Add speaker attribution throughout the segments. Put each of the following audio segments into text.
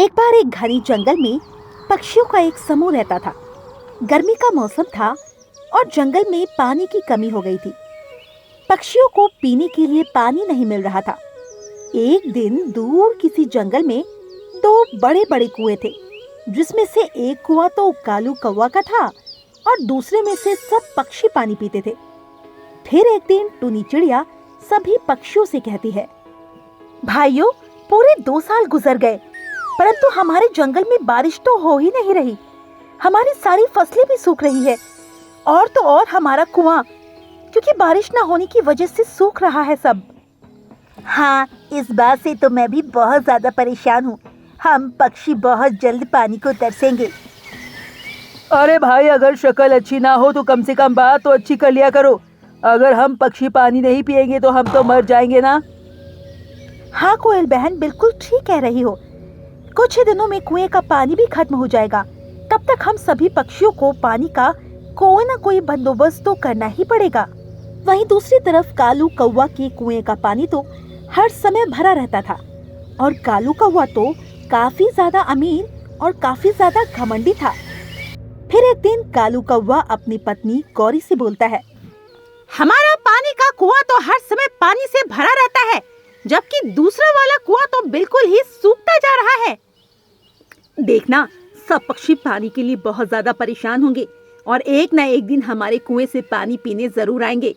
Speaker 1: एक बार एक घने जंगल में पक्षियों का एक समूह रहता था। गर्मी का मौसम था और जंगल में पानी की कमी हो गई थी। पक्षियों को पीने के लिए पानी नहीं मिल रहा था। एक दिन दूर किसी जंगल में दो बड़े बड़े कुएं थे, जिसमें से एक कुआं तो कालू कौवा का था और दूसरे में से सब पक्षी पानी पीते थे। फिर एक दिन टुनी चिड़िया सभी पक्षियों से कहती है, भाइयों, पूरे 2 साल गुजर गए, परंतु हमारे जंगल में बारिश तो हो ही नहीं रही। हमारी सारी फसलें भी सूख रही है और तो और हमारा कुआं, क्योंकि बारिश न होने की वजह से सूख रहा है सब। हाँ, इस बात से तो मैं भी बहुत ज्यादा परेशान हूँ। हम पक्षी बहुत जल्द पानी को तरसेंगे।
Speaker 2: अरे भाई, अगर शक्ल अच्छी ना हो तो कम से कम बात तो अच्छी कर लिया करो। अगर हम पक्षी पानी नहीं पिएंगे तो हम तो मर जाएंगे ना।
Speaker 1: हाँ कोयल बहन, बिल्कुल ठीक कह रही हो। कुछ ही दिनों में कुएं का पानी भी खत्म हो जाएगा। तब तक हम सभी पक्षियों को पानी का कोई ना कोई बंदोबस्त तो करना ही पड़ेगा। वहीं दूसरी तरफ कालू कौवा के कुएं का पानी तो हर समय भरा रहता था और कालू कौवा तो काफी ज्यादा अमीर और काफी ज्यादा घमंडी था। फिर एक दिन कालू कौवा अपनी पत्नी गौरी से बोलता है,
Speaker 3: हमारा पानी का कुआं तो हर समय पानी से भरा रहता है, जबकि दूसरा वाला कुआं तो बिल्कुल ही सूखता जा रहा है। देखना, सब पक्षी पानी के लिए बहुत ज्यादा परेशान होंगे और एक न एक दिन हमारे कुएं से पानी पीने जरूर आएंगे।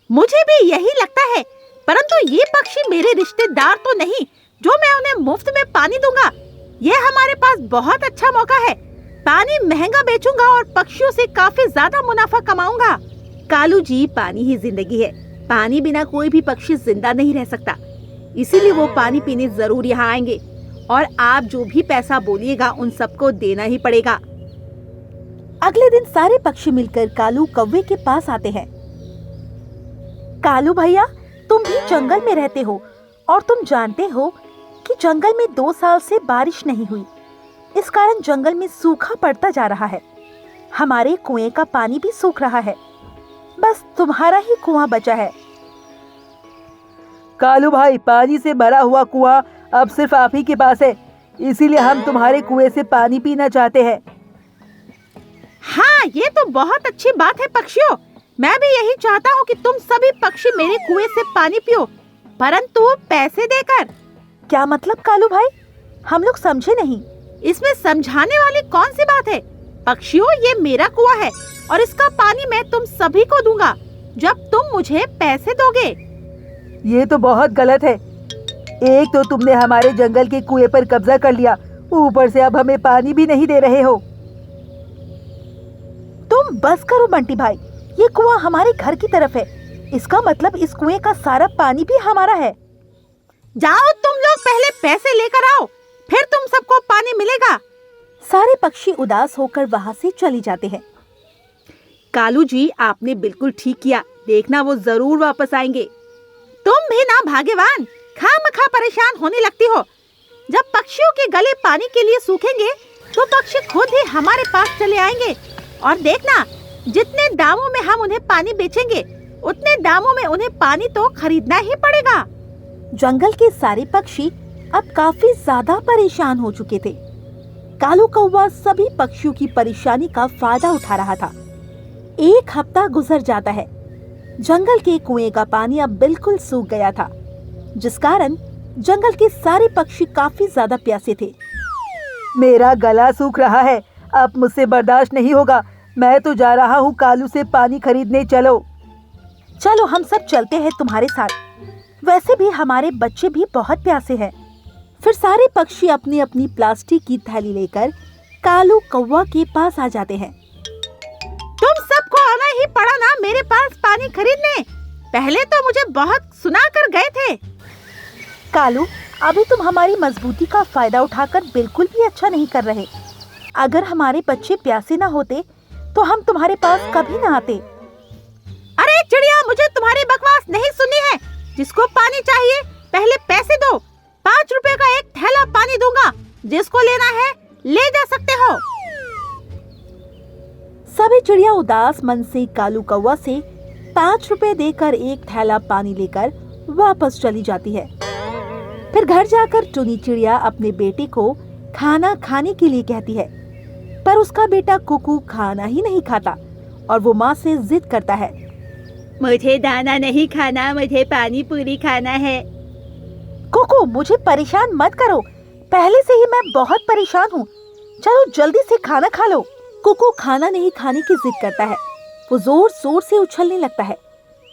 Speaker 3: मुझे भी यही लगता है, परंतु ये पक्षी मेरे रिश्तेदार तो नहीं जो मैं उन्हें मुफ्त में पानी दूंगा। ये हमारे पास बहुत अच्छा मौका है। पानी महंगा बेचूंगा और पक्षियों से काफी ज्यादा मुनाफा कमाऊंगा। कालू जी, पानी ही जिंदगी है। पानी बिना कोई भी पक्षी जिंदा नहीं रह सकता, इसीलिए वो पानी पीने जरूर यहाँ आएंगे और आप जो भी पैसा बोलिएगा उन सबको देना ही पड़ेगा।
Speaker 1: अगले दिन सारे पक्षी मिलकर कालू कौवे के पास आते हैं। कालू भैया, तुम भी जंगल में रहते हो और तुम जानते हो कि जंगल में 2 साल से बारिश नहीं हुई। इस कारण जंगल में सूखा पड़ता जा रहा है। हमारे कुएं का पानी भी सूख रहा है। बस तुम्हारा ही कुआं बचा है।
Speaker 2: कालू भाई, पानी से भरा हुआ कुआं अब सिर्फ आप ही के पास है, इसीलिए हम तुम्हारे कुएं से पानी पीना चाहते हैं।
Speaker 3: हाँ, ये तो बहुत अच्छी बात है पक्षियों। मैं भी यही चाहता हूँ कि तुम सभी पक्षी मेरे कुएं से पानी पियो, परंतु पैसे देकर।
Speaker 1: क्या मतलब कालू भाई? हम लोग समझे नहीं।
Speaker 3: इसमें समझाने वाली कौन सी बात है? पक्षियों, ये मेरा कुआं है और इसका पानी मैं तुम सभी को दूंगा जब तुम मुझे पैसे दोगे।
Speaker 2: ये तो बहुत गलत है। एक तो तुमने हमारे जंगल के कुएं पर कब्जा कर लिया, ऊपर से अब हमें पानी भी नहीं दे रहे हो।
Speaker 1: तुम बस करो बंटी भाई, ये कुआं हमारे घर की तरफ है। इसका मतलब इस कुएं का सारा पानी भी हमारा है।
Speaker 3: जाओ, तुम लोग पहले पैसे लेकर आओ, फिर तुम सबको पानी मिलेगा।
Speaker 1: सारे पक्षी उदास होकर वहाँ से चली जाते हैं।
Speaker 3: कालू जी, आपने बिल्कुल ठीक किया। देखना, वो जरूर वापस आएंगे। तुम भी ना भाग्यवान, खामखा परेशान होने लगती हो। जब पक्षियों के गले पानी के लिए सूखेंगे तो पक्षी खुद ही हमारे पास चले आएंगे और देखना, जितने दामों में हम उन्हें पानी बेचेंगे उतने दामों में उन्हें पानी तो खरीदना ही पड़ेगा।
Speaker 1: जंगल के सारे पक्षी अब काफी ज्यादा परेशान हो चुके थे। कालू कौवा सभी पक्षियों की परेशानी का फायदा उठा रहा था। 1 हफ्ता गुजर जाता है। जंगल के कुएं का पानी अब बिल्कुल सूख गया था, जिस कारण जंगल के सारे पक्षी काफी ज्यादा प्यासे थे।
Speaker 2: मेरा गला सूख रहा है, अब मुझसे बर्दाश्त नहीं होगा। मैं तो जा रहा हूँ कालू से पानी खरीदने। चलो
Speaker 1: चलो, हम सब चलते हैं तुम्हारे साथ। वैसे भी हमारे बच्चे भी बहुत प्यासे हैं। फिर सारे पक्षी अपनी अपनी प्लास्टिक की थैली लेकर कालू कौवा के पास आ जाते हैं।
Speaker 3: तुम सबको आना ही पड़ा ना मेरे पास पानी खरीदने। पहले तो मुझे बहुत सुना कर गए थे।
Speaker 1: कालू, अभी तुम हमारी मजबूती का फायदा उठाकर बिल्कुल भी अच्छा नहीं कर रहे। अगर हमारे बच्चे प्यासे ना होते तो हम तुम्हारे पास कभी ना आते।
Speaker 3: अरे चिड़िया, मुझे तुम्हारी बकवास नहीं सुननी है। जिसको पानी चाहिए पहले पैसे दो। 5 रुपए का एक थैला पानी दूंगा। जिसको लेना है ले जा सकते हो।
Speaker 1: सभी चिड़िया उदास मन से कालू कौवा से 5 रुपए देकर एक थैला पानी लेकर वापस चली जाती है। फिर घर जाकर टुनी चिड़िया अपने बेटे को खाना खाने के लिए कहती है, पर उसका बेटा कुकू खाना ही नहीं खाता और वो माँ से जिद करता है।
Speaker 3: मुझे दाना नहीं खाना, मुझे पानी पूरी खाना है।
Speaker 1: कुकू, मुझे परेशान मत करो, पहले से ही मैं बहुत परेशान हूँ, चलो जल्दी से खाना खा लो। कुकू खाना नहीं खाने की जिद करता है। वो जोर जोर से उछलने लगता है,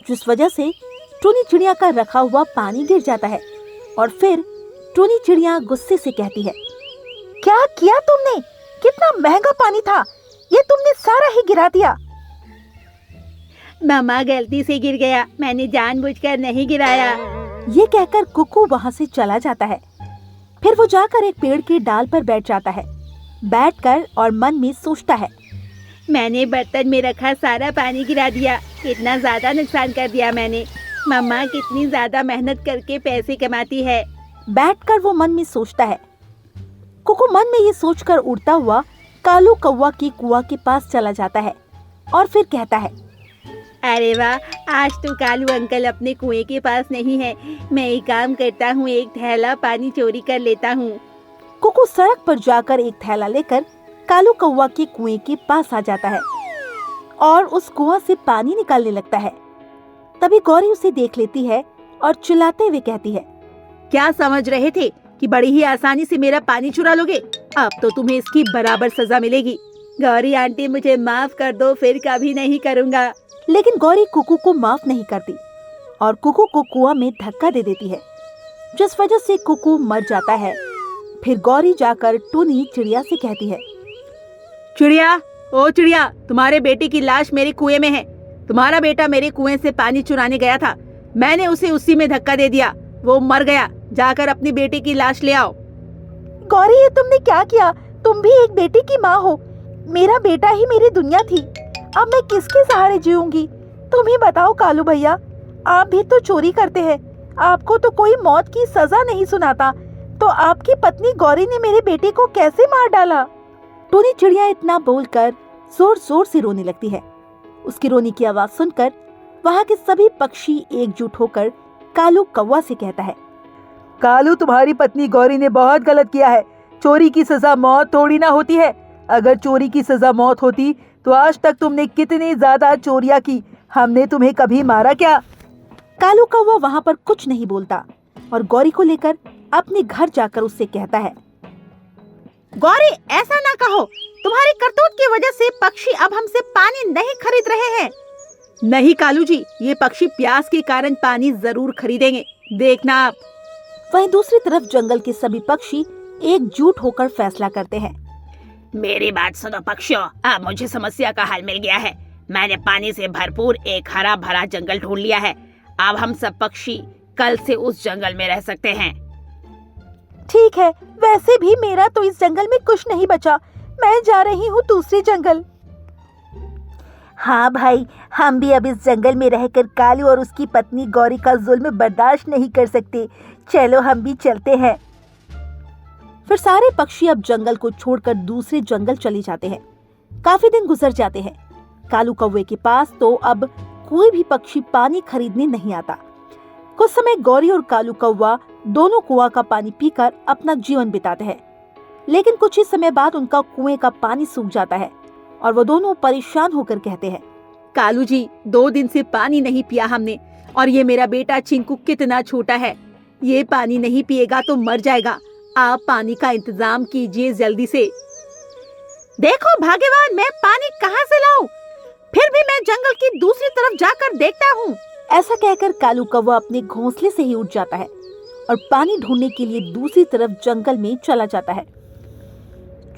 Speaker 1: जिस वजह से टूनी चिड़िया का रखा हुआ पानी गिर जाता है और फिर टूनी चिड़िया गुस्से से कहती है, क्या किया तुमने? कितना महंगा पानी था, ये तुमने सारा ही गिरा दिया।
Speaker 3: मम्मा गलती से गिर गया, मैंने जानबूझकर नहीं गिराया।
Speaker 1: ये कहकर कुकू वहाँ से चला जाता है। फिर वो जाकर एक पेड़ के डाल पर बैठ जाता है, बैठकर और मन में सोचता है,
Speaker 3: मैंने बर्तन में रखा सारा पानी गिरा दिया, कितना ज्यादा नुकसान कर दिया मैंने। मम्मा कितनी ज्यादा मेहनत करके पैसे कमाती है।
Speaker 1: बैठकर वो मन में सोचता है। कुकू मन में ये सोचकर उड़ता हुआ कालू कौवा की कुआं के पास चला जाता है और फिर कहता है,
Speaker 3: अरे वाह, आज तो कालू अंकल अपने कुएं के पास नहीं है। मैं एक काम करता हूँ, एक थैला पानी चोरी कर लेता हूँ।
Speaker 1: कुकू सड़क पर जाकर एक थैला लेकर कालू कौवा के कुएं के पास आ जाता है और उस कुआं से पानी निकालने लगता है। तभी गौरी उसे देख लेती है और चिल्लाते हुए कहती है,
Speaker 3: क्या समझ रहे थे कि बड़ी ही आसानी से मेरा पानी चुरा लोगे? अब तो तुम्हें इसकी बराबर सजा मिलेगी। गौरी आंटी, मुझे माफ कर दो, फिर कभी नहीं करूँगा।
Speaker 1: लेकिन गौरी कुकू को माफ नहीं करती और कुकू को कुआं में धक्का दे देती है, जिस वजह से कुकू मर जाता है। फिर गौरी जाकर टूनी चिड़िया से कहती है,
Speaker 3: चिड़िया, ओ चिड़िया, तुम्हारे बेटे की लाश मेरे कुएं में है। तुम्हारा बेटा मेरे कुएं से पानी चुराने गया था, मैंने उसे उसी में धक्का दे दिया, वो मर गया। जाकर अपनी बेटी की लाश ले आओ।
Speaker 1: गौरी, ये तुमने क्या किया? तुम भी एक बेटी की माँ हो, मेरा बेटा ही मेरी दुनिया थी, अब मैं किसके सहारे जीऊंगी? तुम ही बताओ कालू भैया, आप भी तो चोरी करते हैं, आपको तो कोई मौत की सजा नहीं सुनाता, तो आपकी पत्नी गौरी ने मेरे बेटे को कैसे मार डाला? टूनी चिड़िया इतना बोलकर जोर जोर से रोने लगती है। उसकी रोने की आवाज सुनकर वहाँ के सभी पक्षी एकजुट होकर कालू कौवा से कहता है,
Speaker 2: कालू, तुम्हारी पत्नी गौरी ने बहुत गलत किया है। चोरी की सजा मौत थोड़ी ना होती है। अगर चोरी की सजा मौत होती तो आज तक तुमने कितनी ज्यादा चोरियां की, हमने तुम्हें कभी मारा क्या?
Speaker 1: कालू कौवा वहाँ पर कुछ नहीं बोलता और गौरी को लेकर अपने घर जाकर उससे कहता है,
Speaker 3: गौरी, ऐसा ना कहो, तुम्हारी करतूत की वजह से पक्षी अब हमसे पानी नहीं खरीद रहे हैं। नहीं कालू जी, ये पक्षी प्यास के कारण पानी जरूर खरीदेंगे, देखना आप।
Speaker 1: वहीं दूसरी तरफ जंगल के सभी पक्षी एकजुट होकर फैसला करते हैं।
Speaker 3: मेरी बात सुनो पक्षियों, अब मुझे समस्या का हल मिल गया है। मैंने पानी से भरपूर एक हरा भरा जंगल ढूंढ लिया है। अब हम सब पक्षी कल से उस जंगल में रह सकते हैं।
Speaker 1: ठीक है, वैसे भी मेरा तो इस जंगल में कुछ नहीं बचा, मैं जा रही हूँ दूसरे जंगल। हाँ भाई, हम भी अब इस जंगल में रहकर कालू और उसकी पत्नी गौरी का जुल्म बर्दाश्त नहीं कर सकते, चलो हम भी चलते हैं। फिर सारे पक्षी अब जंगल को छोड़कर दूसरे जंगल चले जाते हैं। काफी दिन गुजर जाते हैं। कालू कौवे के पास तो अब कोई भी पक्षी पानी खरीदने नहीं आता। कुछ समय गौरी और कालू कौवा दोनों कुआं का पानी पीकर अपना जीवन बिताते हैं, लेकिन कुछ ही समय बाद उनका कुएं का पानी सूख जाता है और वो दोनों परेशान होकर कहते हैं,
Speaker 3: कालू जी, 2 दिन से पानी नहीं पिया हमने, और ये मेरा बेटा चिंकू कितना छोटा है, ये पानी नहीं पिएगा तो मर जाएगा। आप पानी का इंतजाम कीजिए जल्दी से। देखो भाग्यवान, मैं पानी कहाँ से लाऊं? फिर भी मैं जंगल की दूसरी तरफ जाकर देखता हूँ।
Speaker 1: ऐसा कहकर कालू कौवा अपने घोंसले से ही उठ जाता है और पानी ढूंढने के लिए दूसरी तरफ जंगल में चला जाता है।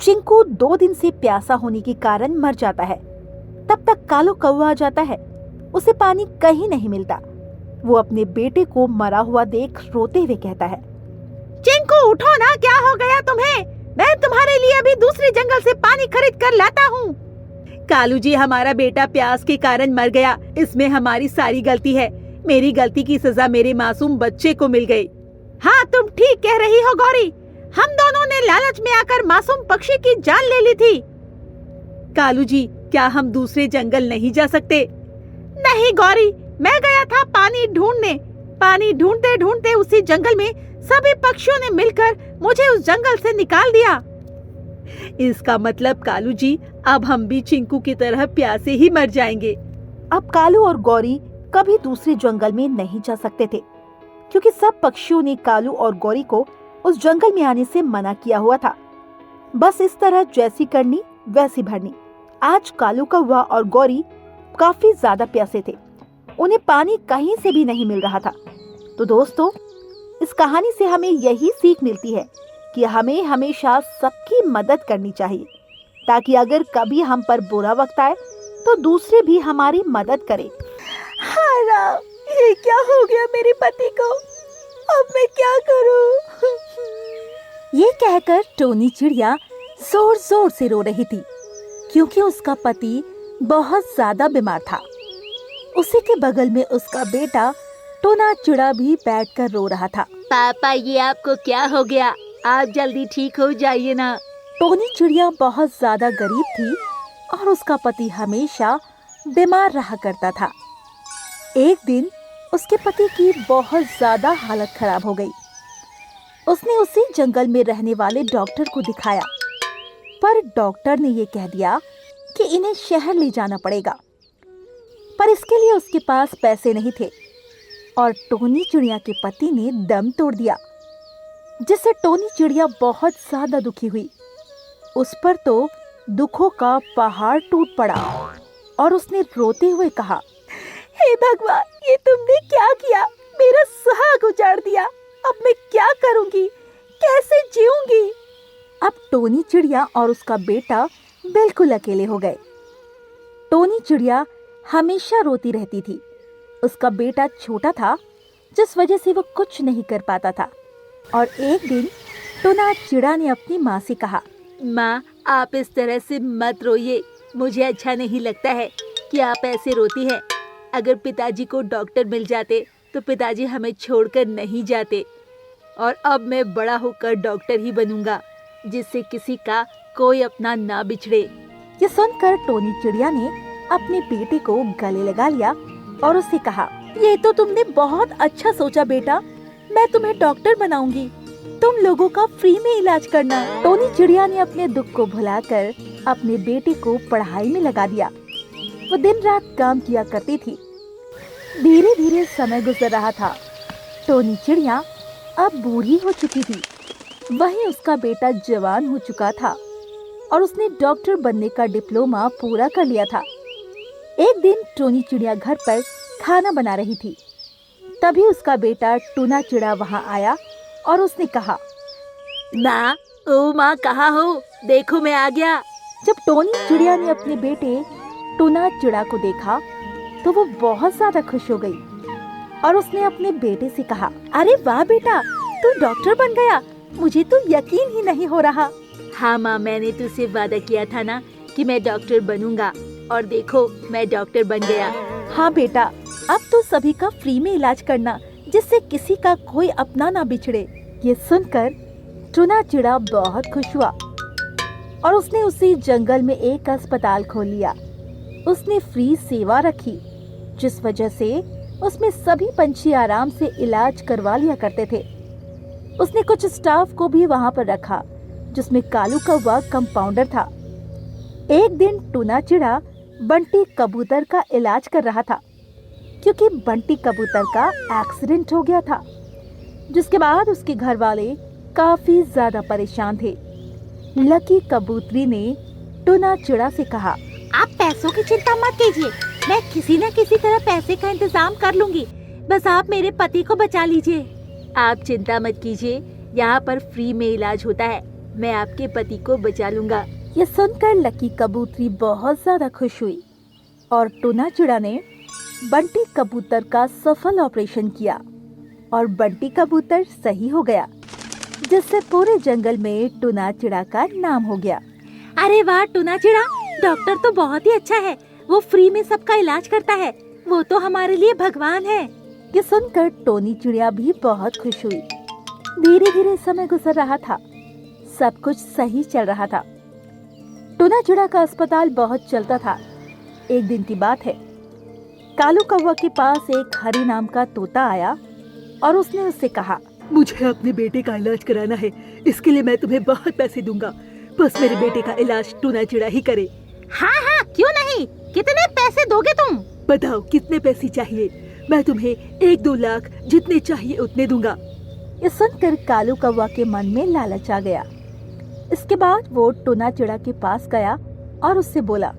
Speaker 1: चिंकू 2 दिन से प्यासा होने के कारण मर जाता है। तब तक कालू कौवा आ जाता है। उसे पानी कहीं नहीं मिलता। वो अपने बेटे को मरा हुआ देख रोते हुए कहता है,
Speaker 3: चिंकू उठो ना, क्या हो गया तुम्हें? मैं तुम्हारे लिए अभी दूसरे जंगल से पानी खरीद कर लाता हूँ। कालू जी, हमारा बेटा प्यास के कारण मर गया, इसमें हमारी सारी गलती है। मेरी गलती की सजा मेरे मासूम बच्चे को मिल गई। हाँ, तुम ठीक कह रही हो गौरी, हम दोनों ने लालच में आकर मासूम पक्षी की जान ले ली थी। कालू जी, क्या हम दूसरे जंगल नहीं जा सकते? नहीं गौरी, मैं गया था पानी ढूंढने। पानी ढूंढते ढूंढते उसी जंगल में सभी पक्षियों ने मिलकर मुझे उस जंगल से निकाल दिया। इसका मतलब कालू जी, अब हम भी चिंकू की तरह प्यासे ही मर जाएंगे।
Speaker 1: अब कालू और गौरी कभी दूसरे जंगल में नहीं जा सकते थे, क्योंकि सब पक्षियों ने कालू और गौरी को उस जंगल में आने से मना किया हुआ था। बस इस तरह जैसी करनी वैसी भरनी। आज कालू कौवा और गौरी काफी ज्यादा प्यासे थे। उन्हें पानी कहीं से भी नहीं मिल रहा था। तो दोस्तों, इस कहानी से हमें यही सीख मिलती है कि हमें हमेशा सबकी मदद करनी चाहिए, ताकि अगर कभी हम पर बुरा वक्त आए तो दूसरे भी हमारी मदद करें। हाय राम, ये क्या हो गया मेरे पति को? अब मैं क्या करूं? ये कहकर टोनी चिड़िया जोर जोर से रो रही थी, क्योंकि उसका पति बहुत ज्यादा बीमार था। उसी के बगल में उसका बेटा टोना चिड़ा भी बैठकर रो रहा था।
Speaker 3: पापा, ये आपको क्या हो गया? आप जल्दी ठीक हो जाइए ना।
Speaker 1: टोनी चिड़िया बहुत ज्यादा गरीब थी और उसका पति हमेशा बीमार रहा करता था। एक दिन उसके पति की बहुत ज्यादा हालत खराब हो गई। उसने उसी जंगल में रहने वाले डॉक्टर को दिखाया, पर डॉक्टर ने ये कह दिया कि इन्हें शहर ले जाना पड़ेगा। पर इसके लिए उसके पास पैसे नहीं थे और टोनी चिड़िया के पति ने दम तोड़ दिया, जिससे टोनी चिड़िया बहुत ज्यादा दुखी हुई। उस पर तो दुखों का पहाड़ टूट पड़ा और उसने रोते हुए कहा, हे भगवान, ये तुमने क्या किया? मेरा सुहाग उजाड़ दिया। अब मैं क्या करूंगी? कैसे जीऊंगी? अब टोनी चिड़िया और उसका बेटा बिल्कुल अकेले हो गए। टोनी चिड़िया हमेशा रोती रहती थी। उसका बेटा छोटा था, जिस वजह से वो कुछ नहीं कर पाता था। और एक दिन टोना चिड़ा ने अपनी माँ से कहा,
Speaker 3: माँ, आप इस तरह से मत रोइए। मुझे अच्छा नहीं लगता है कि आप ऐसे रोती हैं। अगर पिताजी को डॉक्टर मिल जाते तो पिताजी हमें छोड़कर नहीं जाते। और अब मैं बड़ा होकर डॉक्टर ही बनूंगा, जिससे किसी का कोई अपना ना बिछड़े।
Speaker 1: ये सुनकर टोनी चिड़िया ने अपने बेटे को गले लगा लिया और उससे कहा, ये तो तुमने बहुत अच्छा सोचा बेटा। मैं तुम्हें डॉक्टर बनाऊंगी। तुम लोगों का फ्री में इलाज करना। टोनी चिड़िया ने अपने दुख को भुलाकर अपने बेटे को पढ़ाई में लगा दिया। वो दिन रात काम किया करती थी। धीरे धीरे समय गुजर रहा था। टोनी चिड़िया अब बूढ़ी हो चुकी थी। वहीं उसका बेटा जवान हो चुका था और उसने डॉक्टर बनने का डिप्लोमा पूरा कर लिया था। एक दिन टोनी चिड़िया घर पर खाना बना रही थी। तभी उसका बेटा टूना चिड़ा वहां आया और उसने कहा,
Speaker 3: माँ, ओ माँ, कहाँ हो? देखो, मैं आ गया।
Speaker 1: जब टोनी चिड़िया ने अपने बेटे टूना चिड़ा को देखा तो वो बहुत ज्यादा खुश हो गई और उसने अपने बेटे से कहा, अरे वाह बेटा, तू डॉक्टर बन गया। मुझे तो यकीन ही नहीं हो रहा।
Speaker 3: हाँ माँ, मैंने तुझसे वादा किया था ना कि मैं डॉक्टर बनूंगा, और देखो, मैं डॉक्टर बन गया।
Speaker 1: हाँ बेटा, अब तो सभी का फ्री में इलाज करना, जिससे किसी का कोई अपना ना बिछड़े। ये सुनकर टूना चिड़ा बहुत खुश हुआ और उसने उसी जंगल में एक अस्पताल खोल लिया। उसने फ्री सेवा रखी, जिस वजह से उसमें सभी पंछी आराम से इलाज करवा लिया करते थे। उसने कुछ स्टाफ को भी वहां पर रखा, जिसमें कालू कौवा कंपाउंडर था। एक दिन टूना चिड़ा बंटी कबूतर का इलाज कर रहा था, क्योंकि बंटी कबूतर का एक्सीडेंट हो गया था, जिसके बाद उसके घर वाले काफी ज्यादा परेशान थे। लकी कबूतरी ने टूना चिड़ा से कहा,
Speaker 3: आप पैसों की चिंता मत कीजिए, मैं किसी न किसी तरह पैसे का इंतजाम कर लूंगी। बस आप मेरे पति को बचा लीजिए। आप चिंता मत कीजिए, यहाँ पर फ्री में इलाज होता है। मैं आपके पति को बचा लूंगा।
Speaker 1: ये सुनकर लकी कबूतरी बहुत ज्यादा खुश हुई और टूना चिड़ा ने बंटी कबूतर का सफल ऑपरेशन किया और बंटी कबूतर सही हो गया, जिससे पूरे जंगल में टूना चिड़ा का नाम हो गया।
Speaker 3: अरे वाह टूना चिड़ा, डॉक्टर तो बहुत ही अच्छा है। वो फ्री में सबका इलाज करता है। वो तो हमारे लिए भगवान है।
Speaker 1: ये सुनकर टोनी चिड़िया भी बहुत खुश हुई। धीरे धीरे समय गुजर रहा था। सब कुछ सही चल रहा था। टूना चिड़ा का अस्पताल बहुत चलता था। एक दिन की बात है, कालू कौवा के पास एक हरी नाम का तोता आया और उसने उससे कहा,
Speaker 2: मुझे अपने बेटे का इलाज कराना है। इसके लिए मैं तुम्हें बहुत पैसे दूंगा। बस मेरे बेटे का इलाज टूना चिड़ा ही करे।
Speaker 3: हाँ हाँ, क्यों नहीं। कितने पैसे दोगे तुम?
Speaker 2: बताओ कितने पैसे चाहिए, मैं तुम्हें 1-2 लाख जितने चाहिए उतने दूंगा।
Speaker 1: ये सुनकर कालू कौवा के मन में लालच आ गया। इसके बाद वो टूना चिड़ा के पास गया और उससे बोला,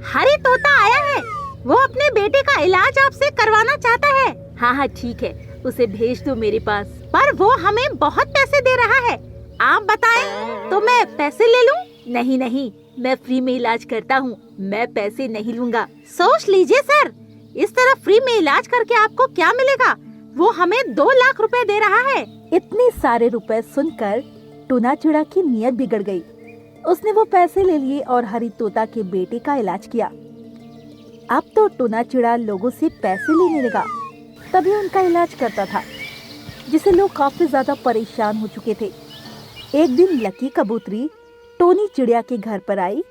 Speaker 3: हरी तोता आया है, वो अपने बेटे का इलाज आपसे करवाना चाहता है।
Speaker 4: हाँ हाँ ठीक है, उसे भेज दो मेरे पास।
Speaker 3: पर वो हमें बहुत पैसे दे रहा है, आप बताएं तो मैं पैसे ले लूं?
Speaker 4: नहीं नहीं, मैं फ्री में इलाज करता हूँ, मैं पैसे नहीं लूंगा।
Speaker 3: सोच लीजिए सर, इस तरह फ्री में इलाज करके आपको क्या मिलेगा? वो हमें 2 लाख रुपए दे रहा है।
Speaker 1: इतने सारे रुपए सुनकर टूना चिड़ा की नीयत बिगड़ गई। उसने वो पैसे ले लिए और हरी तोता के बेटे का इलाज किया। अब तो टूना चिड़ा लोगों से पैसे लेने लगा, तभी उनका इलाज करता था, जिसे लोग काफी ज्यादा परेशान हो चुके थे। एक दिन लकी कबूतरी टोनी चिड़िया के घर पर आई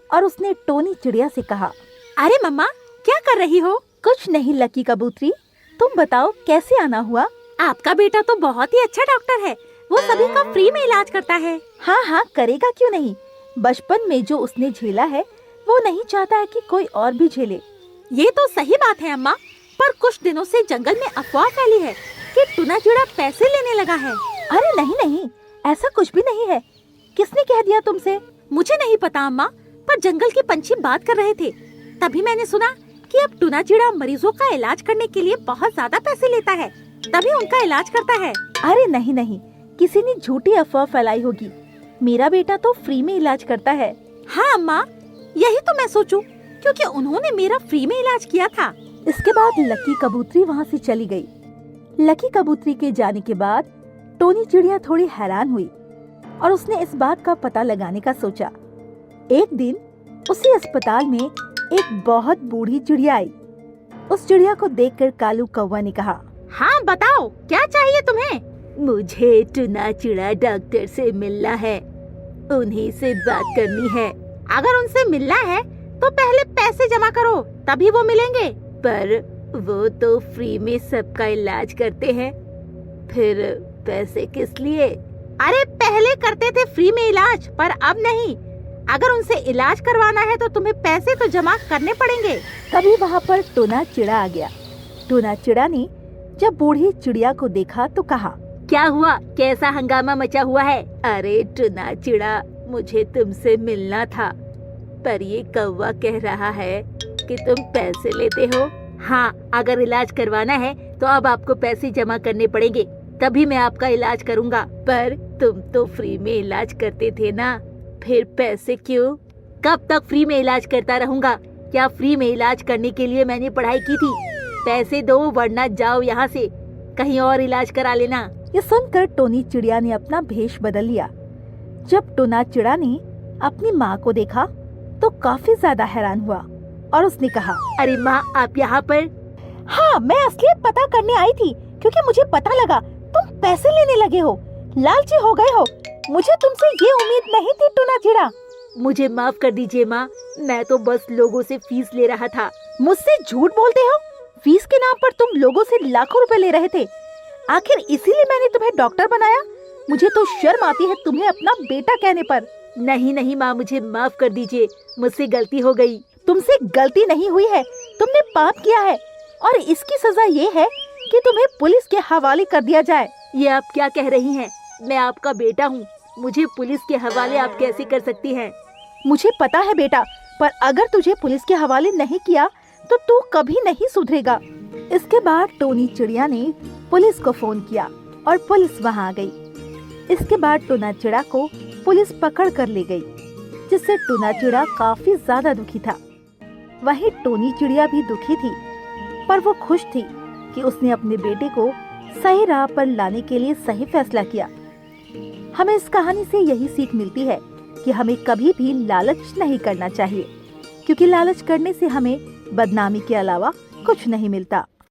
Speaker 1: और उसने टोनी चिड़िया से कहा,
Speaker 3: अरे मम्मा, क्या कर रही हो?
Speaker 1: कुछ नहीं लकी कबूतरी, तुम बताओ कैसे आना हुआ?
Speaker 3: आपका बेटा तो बहुत ही अच्छा डॉक्टर है, वो सभी का फ्री में इलाज करता है।
Speaker 1: हाँ हाँ, करेगा क्यों नहीं। बचपन में जो उसने झेला है वो नहीं चाहता है कि कोई और भी झेले।
Speaker 3: ये तो सही बात है अम्मा, पर कुछ दिनों से जंगल में अफवाह फैली है कि टूना चिड़ा पैसे लेने लगा है।
Speaker 1: अरे नहीं नहीं, ऐसा कुछ भी नहीं है। किसने कह दिया तुमसे?
Speaker 3: मुझे नहीं पता अम्मा, पर जंगल के पंछी बात कर रहे थे, तभी मैंने सुना कि अब टूना चिड़ा मरीजों का इलाज करने के लिए बहुत ज्यादा पैसे लेता है, तभी उनका इलाज करता है।
Speaker 1: अरे नहीं नहीं, किसी ने झूठी अफवाह फैलाई होगी। मेरा बेटा तो फ्री में इलाज करता है।
Speaker 3: हाँ अम्मा, यही तो मैं सोचूं, क्योंकि उन्होंने मेरा फ्री में इलाज किया था।
Speaker 1: इसके बाद लकी कबूतरी वहाँ से चली गई। लकी कबूतरी के जाने के बाद टोनी चिड़िया थोड़ी हैरान हुई और उसने इस बात का पता लगाने का सोचा। एक दिन उसी अस्पताल में एक बहुत बूढ़ी चिड़िया आई। उस चिड़िया को देखकर कालू कौवा ने कहा,
Speaker 3: हाँ बताओ, क्या चाहिए तुम्हें?
Speaker 4: मुझे टूना चिड़ा डॉक्टर से मिलना है, उन्हीं से बात करनी है।
Speaker 3: अगर उनसे मिलना है तो पहले पैसे जमा करो, तभी वो मिलेंगे।
Speaker 4: पर वो तो फ्री में सबका इलाज करते हैं, फिर पैसे किस लिए?
Speaker 3: अरे पहले करते थे फ्री में इलाज, पर अब नहीं। अगर उनसे इलाज करवाना है तो तुम्हें पैसे तो जमा करने पड़ेंगे।
Speaker 1: तभी वहाँ पर टूना चिड़ा आ गया। टूना चिड़ा ने जब बूढ़ी चिड़िया को देखा तो कहा,
Speaker 4: क्या हुआ, कैसा हंगामा मचा हुआ है? अरे टूना चिड़ा, मुझे तुमसे मिलना था, पर ये कौवा कह रहा है कि तुम पैसे लेते हो। हाँ, अगर इलाज करवाना है तो अब आपको पैसे जमा करने पड़ेंगे, तभी मैं आपका इलाज करूँगा। पर तुम तो फ्री में इलाज करते थे ना, फिर पैसे क्यों? कब तक फ्री में इलाज करता रहूँगा? क्या फ्री में इलाज करने के लिए मैंने पढ़ाई की थी? पैसे दो वरना जाओ यहाँ से, कहीं और इलाज करा लेना।
Speaker 1: ये सुनकर टोनी चिड़िया ने अपना भेष बदल लिया। जब टूना चिड़ा ने अपनी माँ को देखा तो काफी ज्यादा हैरान हुआ और उसने कहा,
Speaker 4: अरे माँ, आप यहाँ पर?
Speaker 1: हाँ, मैं असलियत पता करने आई थी, क्योंकि मुझे पता लगा तुम पैसे लेने लगे हो, लालची हो गए हो। मुझे तुमसे ये उम्मीद नहीं थी टूना चिड़ा।
Speaker 4: मुझे माफ कर दीजिए माँ, मैं तो बस लोगों से फीस ले रहा था।
Speaker 1: मुझसे झूठ बोलते हो? फीस के नाम पर तुम लोगों से लाखों रुपए ले रहे थे। आखिर इसीलिए मैंने तुम्हें डॉक्टर बनाया। मुझे तो शर्म आती है तुम्हें अपना बेटा कहने पर।
Speaker 4: नहीं नहीं माँ, मुझे माफ कर दीजिए, मुझसे गलती हो गई।
Speaker 1: तुमसे गलती नहीं हुई है, तुमने पाप किया है और इसकी सजा ये है कि तुम्हें पुलिस के हवाले कर दिया जाए।
Speaker 4: ये आप क्या कह रही हैं? मैं आपका बेटा हूँ, मुझे पुलिस के हवाले आप कैसे कर सकती हैं?
Speaker 1: मुझे पता है बेटा, पर अगर तुझे पुलिस के हवाले नहीं किया तो तू कभी नहीं सुधरेगा। इसके बाद टोनी चिड़िया ने पुलिस को फोन किया और पुलिस वहाँ आ गई। इसके बाद टूना चिड़ा को पुलिस पकड़ कर ले गई, जिससे टूना चिड़ा काफी ज्यादा दुखी था। वहीं टोनी चिड़िया भी दुखी थी, पर वो खुश थी कि उसने अपने बेटे को सही राह पर लाने के लिए सही फैसला किया। हमें इस कहानी से यही सीख मिलती है कि हमें कभी भी लालच नहीं करना चाहिए, क्योंकि लालच करने से हमें बदनामी के अलावा कुछ नहीं मिलता।